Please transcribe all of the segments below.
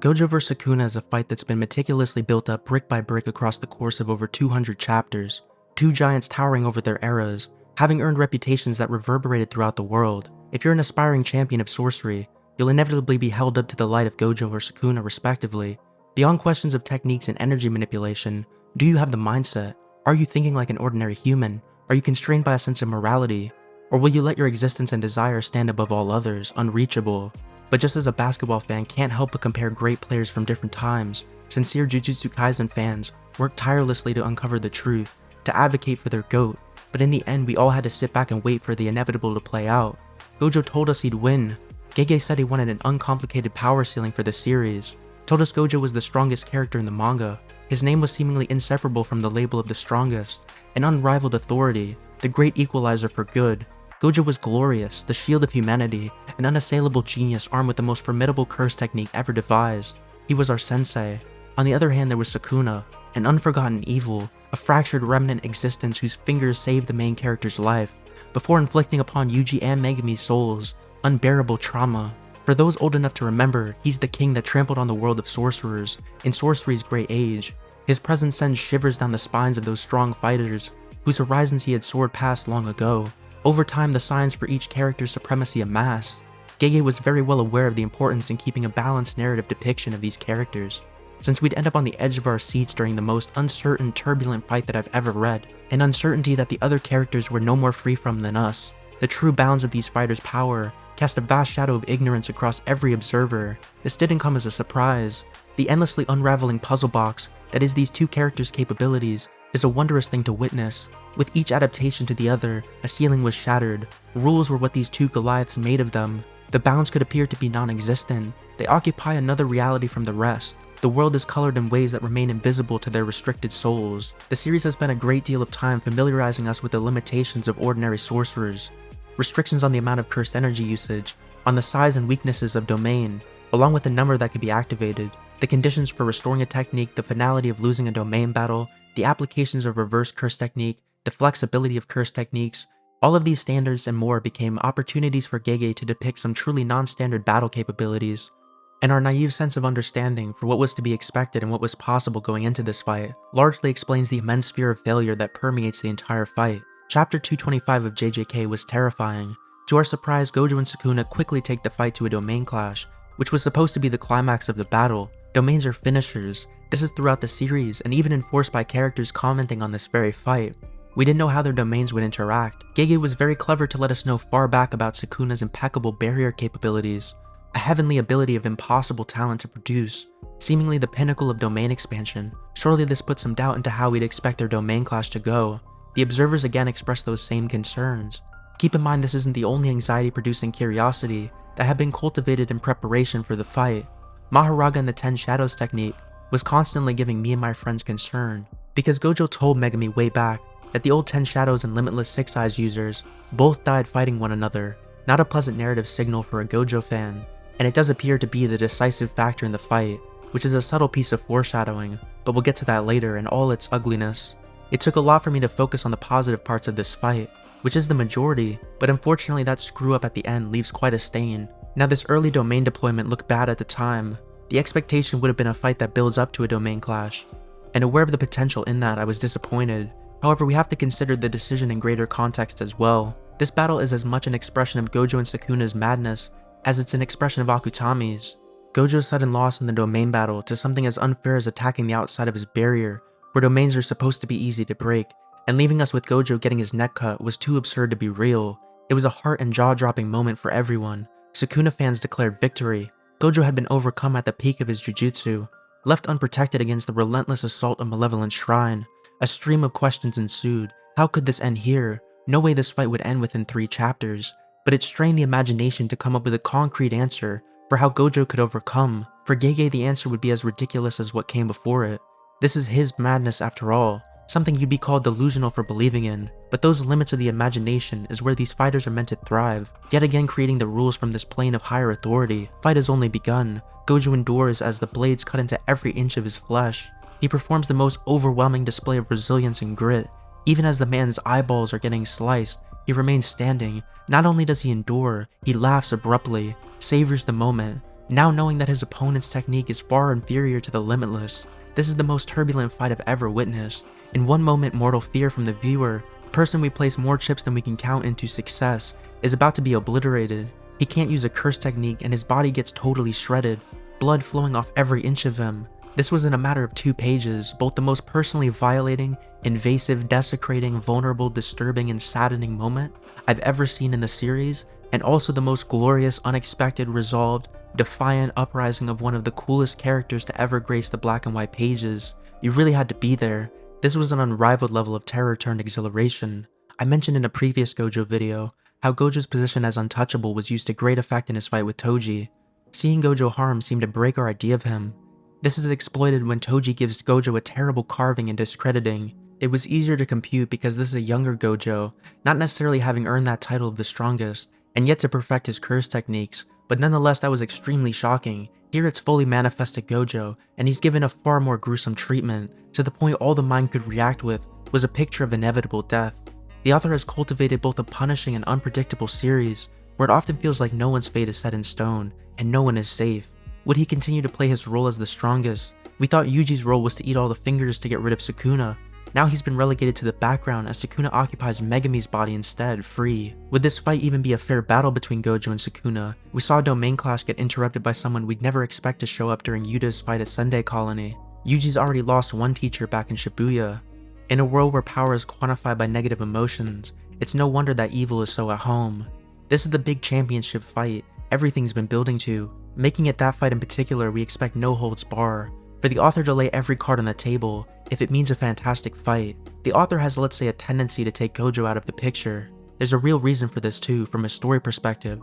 Gojo vs Sukuna is a fight that's been meticulously built up brick by brick across the course of over 200 chapters, two giants towering over their eras, having earned reputations that reverberated throughout the world. If you're an aspiring champion of sorcery, you'll inevitably be held up to the light of Gojo or Sukuna respectively. Beyond questions of techniques and energy manipulation, do you have the mindset? Are you thinking like an ordinary human? Are you constrained by a sense of morality? Or will you let your existence and desire stand above all others, unreachable? But just as a basketball fan can't help but compare great players from different times, sincere Jujutsu Kaisen fans work tirelessly to uncover the truth, to advocate for their GOAT, but in the end we all had to sit back and wait for the inevitable to play out. Gojo told us he'd win. Gege said he wanted an uncomplicated power ceiling for the series, told us Gojo was the strongest character in the manga. His name was seemingly inseparable from the label of the strongest, an unrivaled authority, the great equalizer for good. Gojo was glorious, the shield of humanity, an unassailable genius armed with the most formidable curse technique ever devised. He was our sensei. On the other hand, there was Sukuna, an unforgotten evil, a fractured remnant existence whose fingers saved the main character's life, before inflicting upon Yuji and Megami's souls unbearable trauma. For those old enough to remember, he's the king that trampled on the world of sorcerers in sorcery's great age. His presence sends shivers down the spines of those strong fighters, whose horizons he had soared past long ago. Over time, the signs for each character's supremacy amassed. Gege was very well aware of the importance in keeping a balanced narrative depiction of these characters, since we'd end up on the edge of our seats during the most uncertain, turbulent fight that I've ever read, an uncertainty that the other characters were no more free from than us. The true bounds of these fighters' power cast a vast shadow of ignorance across every observer. This didn't come as a surprise. The endlessly unraveling puzzle box that is these two characters' capabilities is a wondrous thing to witness. With each adaptation to the other, a ceiling was shattered. Rules were what these two Goliaths made of them. The bounds could appear to be non-existent. They occupy another reality from the rest. The world is colored in ways that remain invisible to their restricted souls. The series has spent a great deal of time familiarizing us with the limitations of ordinary sorcerers, restrictions on the amount of cursed energy usage, on the size and weaknesses of domain, along with the number that can be activated, the conditions for restoring a technique, the finality of losing a domain battle, the applications of reverse curse technique, the flexibility of curse techniques. All of these standards and more became opportunities for Gege to depict some truly non-standard battle capabilities, and our naive sense of understanding for what was to be expected and what was possible going into this fight largely explains the immense fear of failure that permeates the entire fight. Chapter 225 of JJK was terrifying. To our surprise, Gojo and Sukuna quickly take the fight to a domain clash, which was supposed to be the climax of the battle. Domains are finishers. This is throughout the series, and even enforced by characters commenting on this very fight. We didn't know how their domains would interact. Gege was very clever to let us know far back about Sukuna's impeccable barrier capabilities, a heavenly ability of impossible talent to produce, seemingly the pinnacle of domain expansion. Surely this put some doubt into how we'd expect their domain clash to go. The observers again expressed those same concerns. Keep in mind this isn't the only anxiety-producing curiosity that had been cultivated in preparation for the fight. Maharaga and the 10 Shadows technique was constantly giving me and my friends concern, because Gojo told Megami way back that the old 10 Shadows and Limitless 6 Eyes users both died fighting one another. Not a pleasant narrative signal for a Gojo fan, and it does appear to be the decisive factor in the fight, which is a subtle piece of foreshadowing, but we'll get to that later in all its ugliness. It took a lot for me to focus on the positive parts of this fight, which is the majority, but unfortunately that screw up at the end leaves quite a stain. Now this early domain deployment looked bad at the time. The expectation would have been a fight that builds up to a domain clash, and aware of the potential in that, I was disappointed. However, we have to consider the decision in greater context as well. This battle is as much an expression of Gojo and Sukuna's madness as it's an expression of Akutami's. Gojo's sudden loss in the domain battle to something as unfair as attacking the outside of his barrier, where domains are supposed to be easy to break, and leaving us with Gojo getting his neck cut was too absurd to be real. It was a heart and jaw-dropping moment for everyone. Sukuna fans declared victory. Gojo had been overcome at the peak of his jujutsu, left unprotected against the relentless assault of Malevolent Shrine. A stream of questions ensued. How could this end here? No way this fight would end within 3 chapters, but it strained the imagination to come up with a concrete answer for how Gojo could overcome. For Gege, the answer would be as ridiculous as what came before it. This is his madness after all, something you'd be called delusional for believing in, but those limits of the imagination is where these fighters are meant to thrive, yet again creating the rules from this plane of higher authority. Fight has only begun. Gojo endures as the blades cut into every inch of his flesh. He performs the most overwhelming display of resilience and grit. Even as the man's eyeballs are getting sliced, he remains standing. Not only does he endure, he laughs abruptly, savors the moment, Now knowing that his opponent's technique is far inferior to the limitless, this is the most turbulent fight I've ever witnessed. In one moment, mortal fear from the viewer, the person we place more chips than we can count into success is about to be obliterated. He can't use a curse technique and his body gets totally shredded, blood flowing off every inch of him. This was in a matter of 2 pages, both the most personally violating, invasive, desecrating, vulnerable, disturbing, and saddening moment I've ever seen in the series, and also the most glorious, unexpected, resolved, defiant uprising of one of the coolest characters to ever grace the black and white pages. You really had to be there. This was an unrivaled level of terror turned exhilaration. I mentioned in a previous Gojo video how Gojo's position as untouchable was used to great effect in his fight with Toji. Seeing Gojo harm seemed to break our idea of him. This is exploited when Toji gives Gojo a terrible carving and discrediting. It was easier to compute because this is a younger Gojo, not necessarily having earned that title of the strongest, and yet to perfect his curse techniques, but nonetheless that was extremely shocking. Here it's fully manifested Gojo, and he's given a far more gruesome treatment, to the point all the mind could react with was a picture of inevitable death. The author has cultivated both a punishing and unpredictable series, where it often feels like no one's fate is set in stone, and no one is safe. Would he continue to play his role as the strongest? We thought Yuji's role was to eat all the fingers to get rid of Sukuna. Now he's been relegated to the background as Sukuna occupies Megami's body instead, free. Would this fight even be a fair battle between Gojo and Sukuna? We saw a domain clash get interrupted by someone we'd never expect to show up during Yuta's fight at Sunday Colony. Yuji's already lost one teacher back in Shibuya. In a world where power is quantified by negative emotions, it's no wonder that evil is so at home. This is the big championship fight everything's been building to. Making it that fight in particular, we expect no holds bar. For the author to lay every card on the table, if it means a fantastic fight, the author has, let's say, a tendency to take Gojo out of the picture. There's a real reason for this too, from a story perspective.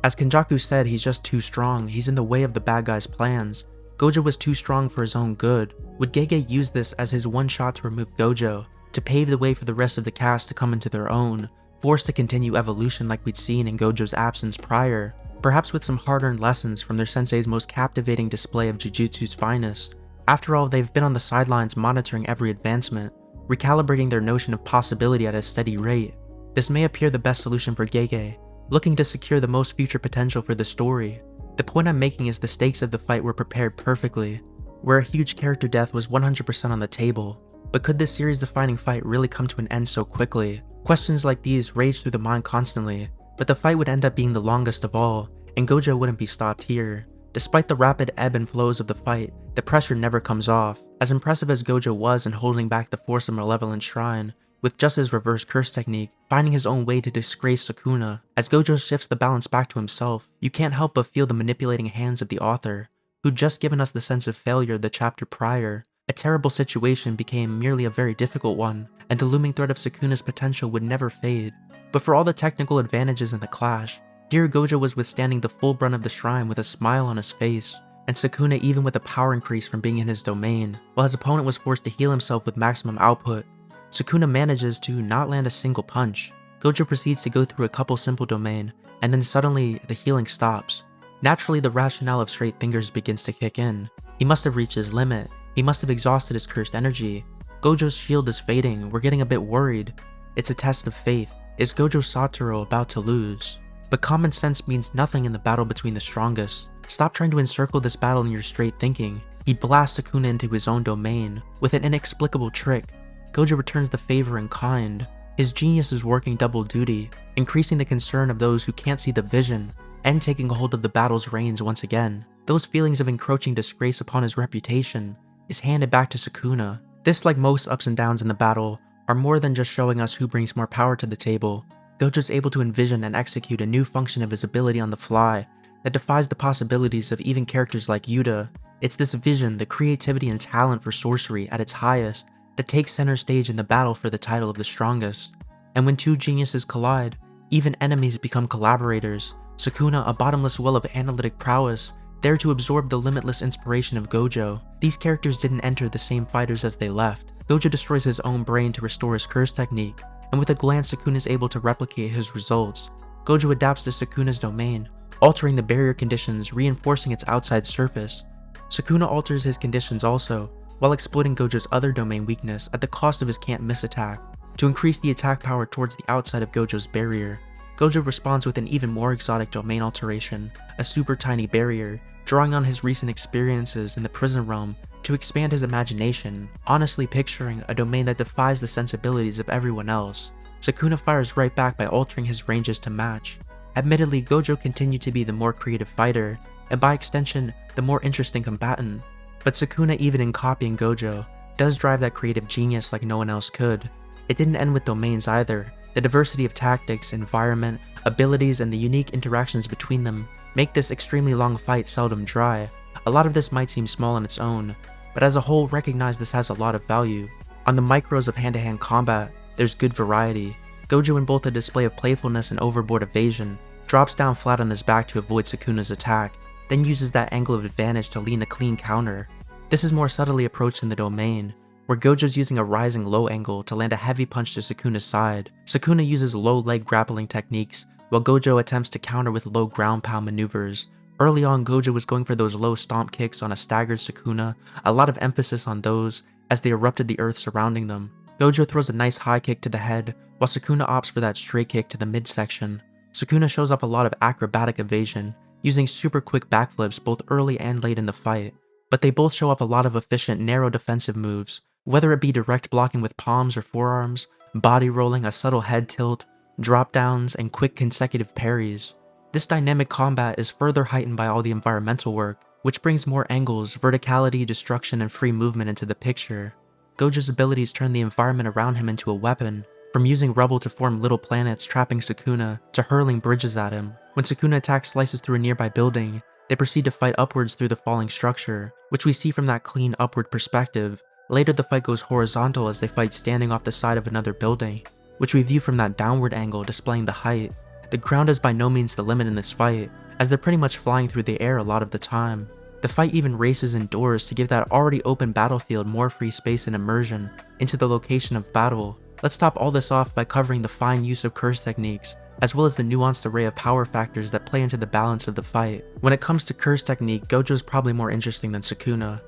As Kenjaku said, he's just too strong, he's in the way of the bad guy's plans. Gojo was too strong for his own good. Would Gege use this as his one shot to remove Gojo, to pave the way for the rest of the cast to come into their own, forced to continue evolution like we'd seen in Gojo's absence prior? Perhaps with some hard-earned lessons from their sensei's most captivating display of Jujutsu's finest. After all, they've been on the sidelines monitoring every advancement, recalibrating their notion of possibility at a steady rate. This may appear the best solution for Gege, looking to secure the most future potential for the story. The point I'm making is the stakes of the fight were prepared perfectly, where a huge character death was 100% on the table. But could this series-defining fight really come to an end so quickly? Questions like these rage through the mind constantly, but the fight would end up being the longest of all, and Gojo wouldn't be stopped here. Despite the rapid ebb and flows of the fight, the pressure never comes off. As impressive as Gojo was in holding back the force of Malevolent Shrine, with just his reverse curse technique, finding his own way to disgrace Sukuna, as Gojo shifts the balance back to himself, you can't help but feel the manipulating hands of the author, who'd just given us the sense of failure the chapter prior. A terrible situation became merely a very difficult one, and the looming threat of Sukuna's potential would never fade. But for all the technical advantages in the clash, here Gojo was withstanding the full brunt of the shrine with a smile on his face, and Sukuna even with a power increase from being in his domain, while his opponent was forced to heal himself with maximum output. Sukuna manages to not land a single punch. Gojo proceeds to go through a couple simple domain, and then suddenly the healing stops. Naturally, the rationale of straight fingers begins to kick in. He must have reached his limit. He must have exhausted his cursed energy. Gojo's shield is fading. We're getting a bit worried. It's a test of faith. Is Gojo Satoru about to lose? But common sense means nothing in the battle between the strongest. Stop trying to encircle this battle in your straight thinking. He blasts Sukuna into his own domain. With an inexplicable trick, Gojo returns the favor in kind. His genius is working double duty, increasing the concern of those who can't see the vision, and taking hold of the battle's reins once again. Those feelings of encroaching disgrace upon his reputation is handed back to Sukuna. This, like most ups and downs in the battle, are more than just showing us who brings more power to the table. Gojo's able to envision and execute a new function of his ability on the fly that defies the possibilities of even characters like Yuta. It's this vision, the creativity and talent for sorcery at its highest, that takes center stage in the battle for the title of the strongest. And when two geniuses collide, even enemies become collaborators. Sukuna, a bottomless well of analytic prowess, there to absorb the limitless inspiration of Gojo. These characters didn't enter the same fighters as they left. Gojo destroys his own brain to restore his curse technique, and with a glance Sukuna is able to replicate his results. Gojo adapts to Sukuna's domain, altering the barrier conditions, reinforcing its outside surface. Sukuna alters his conditions also, while exploiting Gojo's other domain weakness at the cost of his can't miss attack, to increase the attack power towards the outside of Gojo's barrier. Gojo responds with an even more exotic domain alteration, a super tiny barrier, drawing on his recent experiences in the prison realm to expand his imagination, honestly picturing a domain that defies the sensibilities of everyone else. Sukuna fires right back by altering his ranges to match. Admittedly, Gojo continued to be the more creative fighter, and by extension, the more interesting combatant. But Sukuna, even in copying Gojo, does drive that creative genius like no one else could. It didn't end with domains either. The diversity of tactics, environment, abilities, and the unique interactions between them make this extremely long fight seldom dry. A lot of this might seem small on its own, but as a whole recognize this has a lot of value. On the micros of hand-to-hand combat, there's good variety. Gojo, in both a display of playfulness and overboard evasion, drops down flat on his back to avoid Sukuna's attack, then uses that angle of advantage to lean a clean counter. This is more subtly approached in the domain, where Gojo's using a rising low angle to land a heavy punch to Sukuna's side. Sukuna uses low leg grappling techniques, while Gojo attempts to counter with low ground pound maneuvers. Early on, Gojo was going for those low stomp kicks on a staggered Sukuna, a lot of emphasis on those as they erupted the earth surrounding them. Gojo throws a nice high kick to the head, while Sukuna opts for that straight kick to the midsection. Sukuna shows up a lot of acrobatic evasion, using super quick backflips both early and late in the fight, but they both show up a lot of efficient narrow defensive moves, whether it be direct blocking with palms or forearms, body rolling, a subtle head tilt, drop downs, and quick consecutive parries. This dynamic combat is further heightened by all the environmental work, which brings more angles, verticality, destruction, and free movement into the picture. Gojo's abilities turn the environment around him into a weapon, from using rubble to form little planets trapping Sukuna, to hurling bridges at him. When Sukuna attack slices through a nearby building, they proceed to fight upwards through the falling structure, which we see from that clean upward perspective. Later the fight goes horizontal as they fight standing off the side of another building, which we view from that downward angle displaying the height. The ground is by no means the limit in this fight, as they're pretty much flying through the air a lot of the time. The fight even races indoors to give that already open battlefield more free space and immersion into the location of battle. Let's top all this off by covering the fine use of curse techniques, as well as the nuanced array of power factors that play into the balance of the fight. When it comes to curse technique, Gojo's probably more interesting than Sukuna.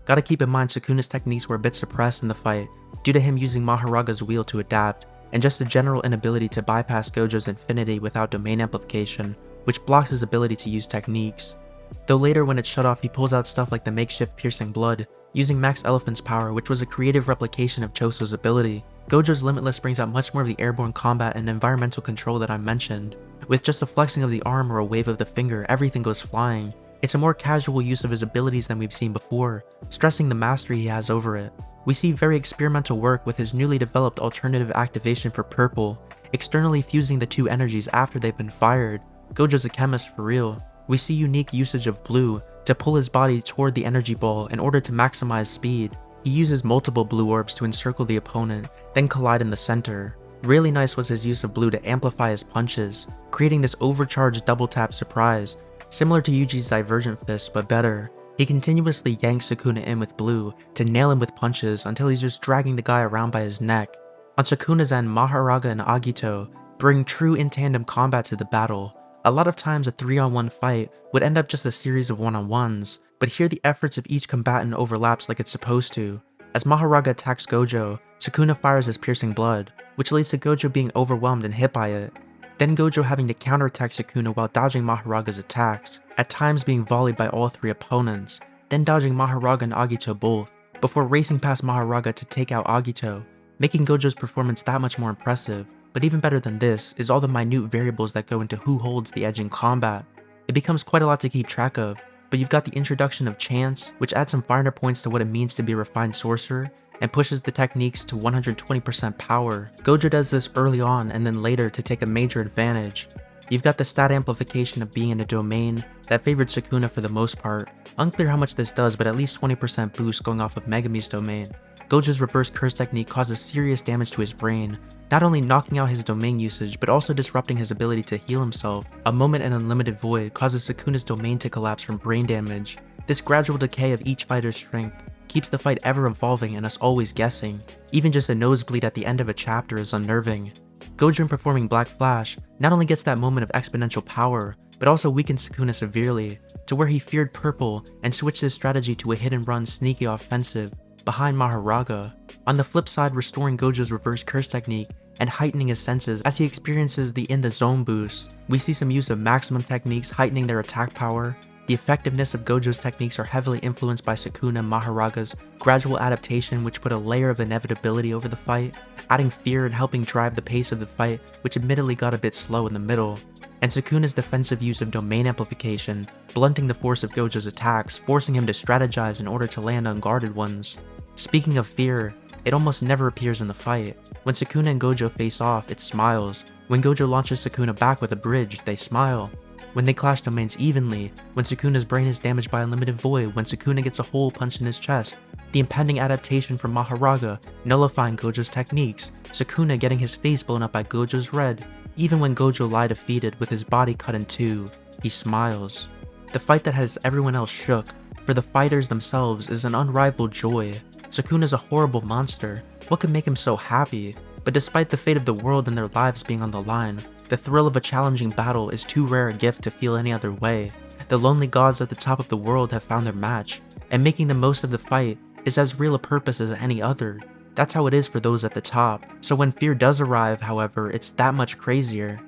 Gotta keep in mind Sukuna's techniques were a bit suppressed in the fight due to him using Maharaga's wheel to adapt, and just a general inability to bypass Gojo's infinity without domain amplification, which blocks his ability to use techniques. Though later when it's shut off he pulls out stuff like the makeshift piercing blood, using Max Elephant's power, which was a creative replication of Choso's ability. Gojo's Limitless brings out much more of the airborne combat and environmental control that I mentioned. With just a flexing of the arm or a wave of the finger, everything goes flying. It's a more casual use of his abilities than we've seen before, stressing the mastery he has over it. We see very experimental work with his newly developed alternative activation for purple, externally fusing the two energies after they've been fired. Gojo's a chemist for real. We see unique usage of blue to pull his body toward the energy ball in order to maximize speed. He uses multiple blue orbs to encircle the opponent, then collide in the center. Really nice was his use of blue to amplify his punches, creating this overcharged double tap surprise, similar to Yuji's Divergent Fist but better. He continuously yanks Sukuna in with blue to nail him with punches until he's just dragging the guy around by his neck. On Sukuna's end, Maharaga and Agito bring true in-tandem combat to the battle. A lot of times a 3-on-1 fight would end up just a series of 1-on-1s, but here the efforts of each combatant overlaps like it's supposed to. As Maharaga attacks Gojo, Sukuna fires his piercing blood, which leads to Gojo being overwhelmed and hit by it. Then Gojo having to counterattack Sukuna while dodging Maharaga's attacks, at times being volleyed by all three opponents, then dodging Maharaga and Agito both, before racing past Maharaga to take out Agito, making Gojo's performance that much more impressive. But even better than this is all the minute variables that go into who holds the edge in combat. It becomes quite a lot to keep track of, but you've got the introduction of chance, which adds some finer points to what it means to be a refined sorcerer, and pushes the techniques to 120% power. Gojo does this early on and then later to take a major advantage. You've got the stat amplification of being in a domain that favored Sukuna for the most part. Unclear how much this does, but at least 20% boost going off of Megami's domain. Gojo's reverse curse technique causes serious damage to his brain, not only knocking out his domain usage, but also disrupting his ability to heal himself. A moment in unlimited void causes Sukuna's domain to collapse from brain damage. This gradual decay of each fighter's strength keeps the fight ever evolving and us always guessing. Even just a nosebleed at the end of a chapter is unnerving. Gojo performing Black Flash not only gets that moment of exponential power, but also weakens Sukuna severely, to where he feared purple and switched his strategy to a hit and run sneaky offensive behind Maharaga. On the flip side, restoring Gojo's reverse curse technique and heightening his senses as he experiences the in the zone boost. We see some use of maximum techniques heightening their attack power, The effectiveness of Gojo's techniques are heavily influenced by Sukuna and Maharaga's gradual adaptation, which put a layer of inevitability over the fight, adding fear and helping drive the pace of the fight, which admittedly got a bit slow in the middle. And Sukuna's defensive use of domain amplification, blunting the force of Gojo's attacks, forcing him to strategize in order to land unguarded ones. Speaking of fear, it almost never appears in the fight. When Sukuna and Gojo face off, it smiles. When Gojo launches Sukuna back with a bridge, they smile. When they clash domains evenly, when Sukuna's brain is damaged by unlimited void, when Sukuna gets a hole punched in his chest, the impending adaptation from Maharaga, nullifying Gojo's techniques, Sukuna getting his face blown up by Gojo's red, even when Gojo lie defeated with his body cut in two, he smiles. The fight that has everyone else shook, for the fighters themselves, is an unrivaled joy. Sukuna's a horrible monster, what could make him so happy? But despite the fate of the world and their lives being on the line, the thrill of a challenging battle is too rare a gift to feel any other way. The lonely gods at the top of the world have found their match, and making the most of the fight is as real a purpose as any other. That's how it is for those at the top. So when fear does arrive, however, it's that much crazier.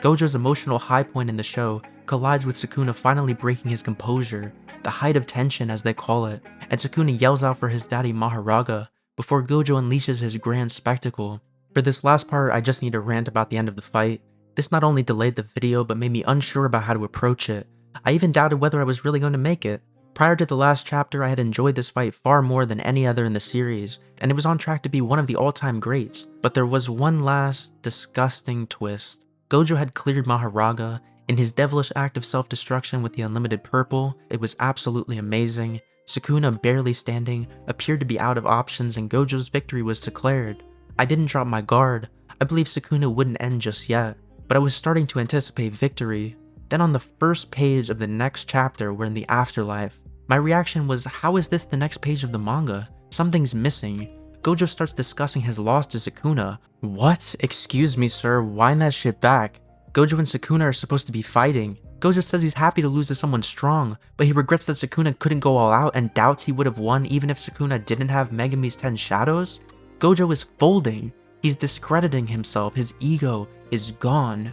Gojo's emotional high point in the show collides with Sukuna finally breaking his composure, the height of tension as they call it, and Sukuna yells out for his daddy Maharaga before Gojo unleashes his grand spectacle. For this last part, I just need to rant about the end of the fight. This not only delayed the video, but made me unsure about how to approach it. I even doubted whether I was really going to make it. Prior to the last chapter, I had enjoyed this fight far more than any other in the series, and it was on track to be one of the all-time greats. But there was one last, disgusting twist. Gojo had cleared Maharaga. In his devilish act of self-destruction with the unlimited purple, it was absolutely amazing. Sukuna, barely standing, appeared to be out of options, and Gojo's victory was declared. I didn't drop my guard. I believed Sukuna wouldn't end just yet, but I was starting to anticipate victory. Then on the first page of the next chapter, we're in the afterlife. My reaction was, how is this the next page of the manga? Something's missing. Gojo starts discussing his loss to Sukuna. What? Excuse me, sir, wind that shit back. Gojo and Sukuna are supposed to be fighting. Gojo says he's happy to lose to someone strong, but he regrets that Sukuna couldn't go all out and doubts he would have won even if Sukuna didn't have Megumi's 10 shadows. Gojo is folding. He's discrediting himself. His ego is gone.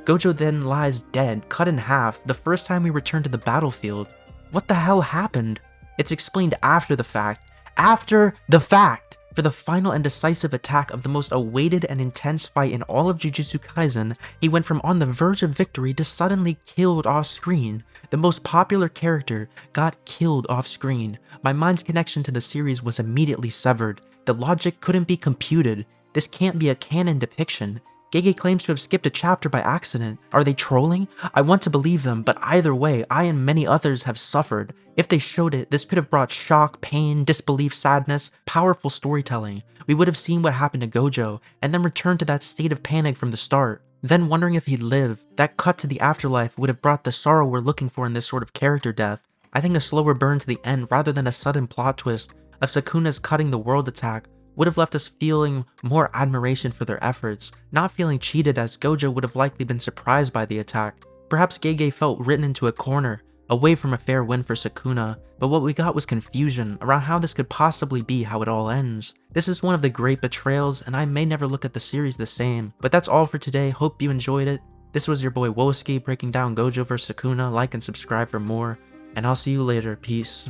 Gojo then lies dead, cut in half, the first time we return to the battlefield. What the hell happened? It's explained after the fact. After the fact! For the final and decisive attack of the most awaited and intense fight in all of Jujutsu Kaisen, he went from on the verge of victory to suddenly killed off screen. The most popular character got killed off screen. My mind's connection to the series was immediately severed. The logic couldn't be computed. This can't be a canon depiction. Gege claims to have skipped a chapter by accident. Are they trolling? I want to believe them, but either way, I and many others have suffered. If they showed it, this could have brought shock, pain, disbelief, sadness, powerful storytelling. We would have seen what happened to Gojo, and then returned to that state of panic from the start. Then wondering if he'd live. That cut to the afterlife would have brought the sorrow we're looking for in this sort of character death. I think a slower burn to the end rather than a sudden plot twist of Sukuna's cutting the world attack would have left us feeling more admiration for their efforts, not feeling cheated as Gojo would have likely been surprised by the attack. Perhaps Gege felt written into a corner, away from a fair win for Sukuna, but what we got was confusion around how this could possibly be how it all ends. This is one of the great betrayals, and I may never look at the series the same. But that's all for today, hope you enjoyed it. This was your boy Woski breaking down Gojo vs Sukuna. Like and subscribe for more, and I'll see you later, peace.